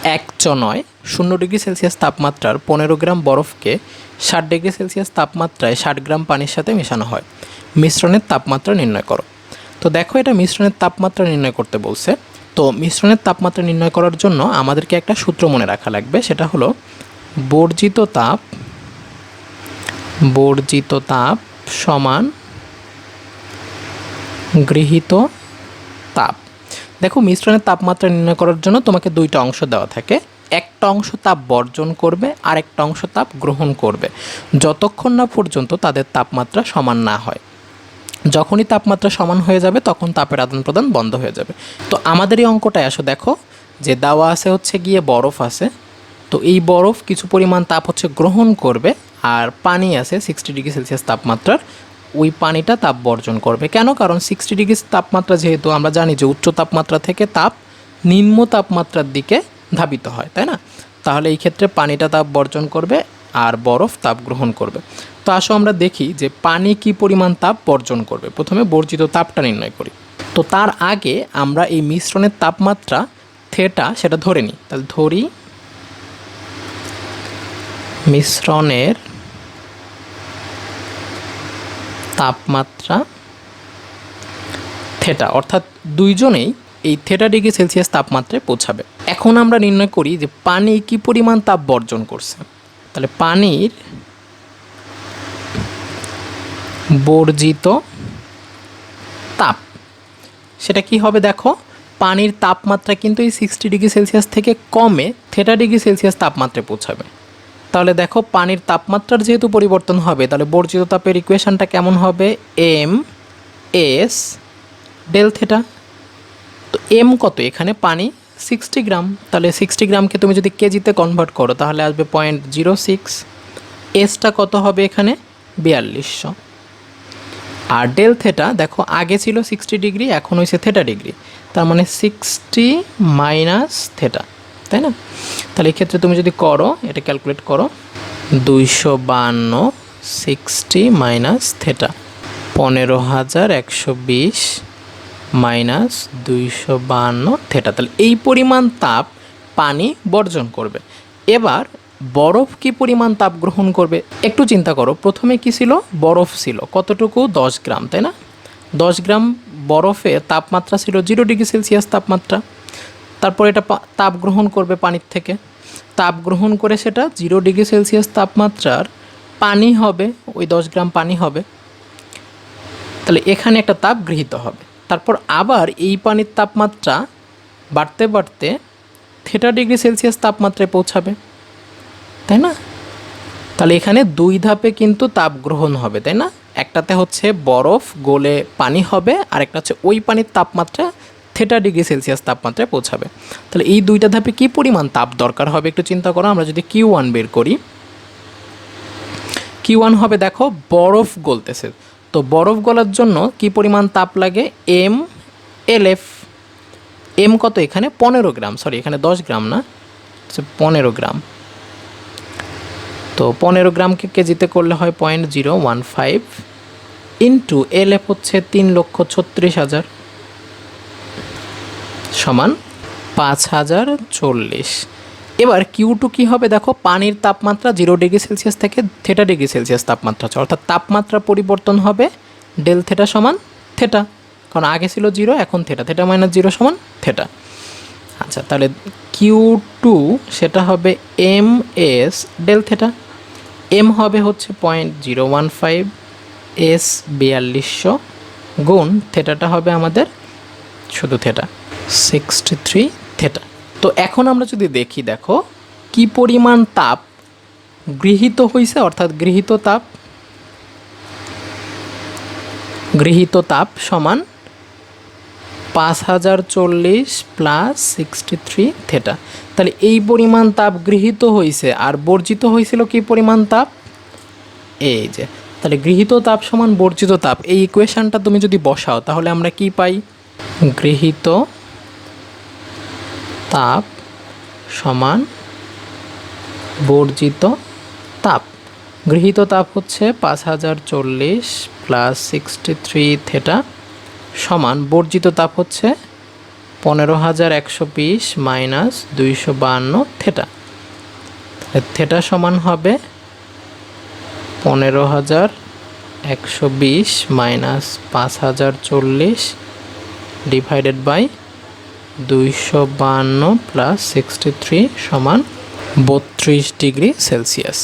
109 0 degree Celsius তাপমাত্রার 15 গ্রাম বরফকে 60 degree Celsius তাপমাত্রায় 60 গ্রাম পানির সাথে মেশানো হয়। মিশ্রণের তাপমাত্রা নির্ণয় করো। তো দেখো এটা মিশ্রণের তাপমাত্রা নির্ণয় করতে বলছে। তো মিশ্রণের তাপমাত্রা নির্ণয় করার জন্য আমাদেরকে একটা সূত্র মনে রাখা লাগবে, সেটা হলো বর্জিত তাপ সমান গৃহীত তাপ। দেখো মিশ্রণের তাপমাত্রা নির্ণয় করার জন্য তোমাকে দুইটা অংশ দেওয়া থাকে, একটা অংশ তাপ বর্জন করবে আর একটা অংশ তাপ গ্রহণ করবে, যতক্ষণ না পর্যন্ত তাদের তাপমাত্রা সমান না হয়। যখনই তাপমাত্রা সমান হয়ে যাবে তখন তাপের আদান প্রদান বন্ধ হয়ে যাবে। তো আমাদের এই অঙ্কটায় আসো, দেখো যে দেওয়া আছে হচ্ছে গিয়ে বরফ আছে, তো এই বরফ কিছু পরিমাণ তাপ হচ্ছে গ্রহণ করবে, আর পানি আছে 60 ডিগ্রি সেলসিয়াস তাপমাত্রার, ওই পানিটা তাপ বর্জন করবে। কেন? কারণ 60 ডিগ্রি তাপমাত্রা যেহেতু আমরা জানি যে উচ্চ তাপমাত্রা থেকে তাপ নিম্ন তাপমাত্রার দিকে ধাবিত হয়, তাই না? তাহলে এই ক্ষেত্রে পানিটা তাপ বর্জন করবে আর বরফ তাপ গ্রহণ করবে। তো আসো আমরা দেখি যে পানি কি পরিমাণ তাপ বর্জন করবে। প্রথমে বর্জিত তাপটা নির্ণয় করি। তো তার আগে আমরা এই মিশ্রণের তাপমাত্রা থেটা সেটা ধরে নিই। তাহলে ধরি মিশ্রণের তাপমাত্রা থেটা, অর্থাৎ দুইজনেই এই থেটা ডিগ্রি সেলসিয়াস তাপমাত্রায় পৌঁছাবে। এখন আমরা নির্ণয় করি যে পানি কি পরিমাণ তাপ বর্জন করছে। তাহলে পানির বর্জিত তাপ সেটা কি হবে? দেখো পানির তাপমাত্রা কিন্তু এই 60 ডিগ্রি সেলসিয়াস থেকে কমে থেটা ডিগ্রি সেলসিয়াস তাপমাত্রায় পৌঁছাবে। তাহলে দেখো পানির তাপমাত্রার যেহেতু পরিবর্তন হবে, তাহলে বর্জিত তাপের ইকুয়েশনটা কেমন হবে? M S del theta. তো এম কত? এখানে পানি 60 গ্রাম, তাহলে 60 গ্রামকে তুমি যদি কেজিতে কনভার্ট করো তাহলে আসবে 0.06। এসটা কত হবে এখানে? 4200। আর ডেল থেটা দেখো আগে ছিল 60 ডিগ্রি, এখন হয়েছে থেটা ডিগ্রি, তার মানে 60 মাইনাস থেটা, তাই না? তাহলে এই ক্ষেত্রে তুমি যদি করো, এটা ক্যালকুলেট করো, 252 60 মাইনাস থেটা 15120 মাইনাস 252 থেটা। তাহলে এই পরিমাণ তাপ পানি বর্জন করবে। এবার বরফ কি পরিমাণ তাপ গ্রহণ করবে একটু চিন্তা করো। প্রথমে কি ছিল? বরফ ছিল কতটুকু? 10 গ্রাম, তাই না? 10 গ্রাম বরফের তাপমাত্রা ছিল 0 ডিগ্রি সেলসিয়াস তাপমাত্রা। তারপর এটা তাপ গ্রহণ করবে পানির থেকে, তাপ গ্রহণ করে সেটা 0 ডিগ্রি সেলসিয়াস তাপমাত্রার পানি হবে, ওই 10 গ্রাম পানি হবে। তাহলে এখানে একটা তাপ গৃহীত হবে। তারপর আবার এই পানির তাপমাত্রা বাড়তে বাড়তে থেটা ডিগ্রি সেলসিয়াস তাপমাত্রায় পৌঁছাবে, তাই না? তাহলে এখানে দুই ধাপে কিন্তু তাপ গ্রহণ হবে, তাই না? একটাতে হচ্ছে বরফ গলে পানি হবে, আর একটা হচ্ছে ওই পানির তাপমাত্রা থেটা ডিগ্রি সেলসিয়াস তাপমাত্রায় পৌঁছাবে। তাহলে এই দুইটা ধাপে কি পরিমাণ তাপ দরকার হবে একটু চিন্তা করো। আমরা যদি Q1 বের করি, Q1 হবে, দেখো বরফ গলতেছে, তো বরফ গলার জন্য কি পরিমাণ তাপ লাগে? M L F. এম কত এখানে? 15 গ্রাম, সরি এখানে 10 গ্রাম না, 15 গ্রাম। তো 15 গ্রামকে কেজিতে করলে হয় 0.015 ইন্টু এল এফ হচ্ছে 3,36,000 সমান 5040। এবার Q2 কী হবে? দেখো পানির তাপমাত্রা 0 ডিগ্রি সেলসিয়াস থেকে থেটা ডিগ্রি সেলসিয়াস তাপমাত্রা আছে, অর্থাৎ তাপমাত্রা পরিবর্তন হবে ডেল থেটা সমান থেটা, কারণ আগে ছিল 0 এখন থেটা, থেটা মাইনাস 0 সমান থেটা। আচ্ছা, তাহলে Q2 সেটা হবে M S del theta. M হবে হচ্ছে 0.015, এস 4200 গুণ থেটাটা হবে আমাদের শুধু থেটা 63 থেটা। তো এখন আমরা যদি দেখি, দেখো কি পরিমাণ তাপ গৃহীত হয়েছে, অর্থাৎ গৃহীত তাপ সমান 5040 প্লাস 63 থেটা। তাহলে এই পরিমাণ তাপ গৃহীত হয়েছে, আর বর্জিত হয়েছিল কি পরিমাণ তাপ? এই যে, তাহলে গৃহীত তাপ সমান বর্জিত তাপ, এই ইকুয়েশনটা তুমি যদি বসাও তাহলে আমরা কি পাই? গৃহীত তাপ সমান বর্জিত তাপ। গৃহীত তাপ হচ্ছে 5040 প্লাস 63 থেটা সমান বর্জিত তাপ হচ্ছে 15,120 মাইনাস 252 থেটা। থেটা সমান হবে 15,120 মাইনাস 5,040 ডিভাইডেড বাই 252 প্লাস 63 সমান 32 ডিগ্রি সেলসিয়াস।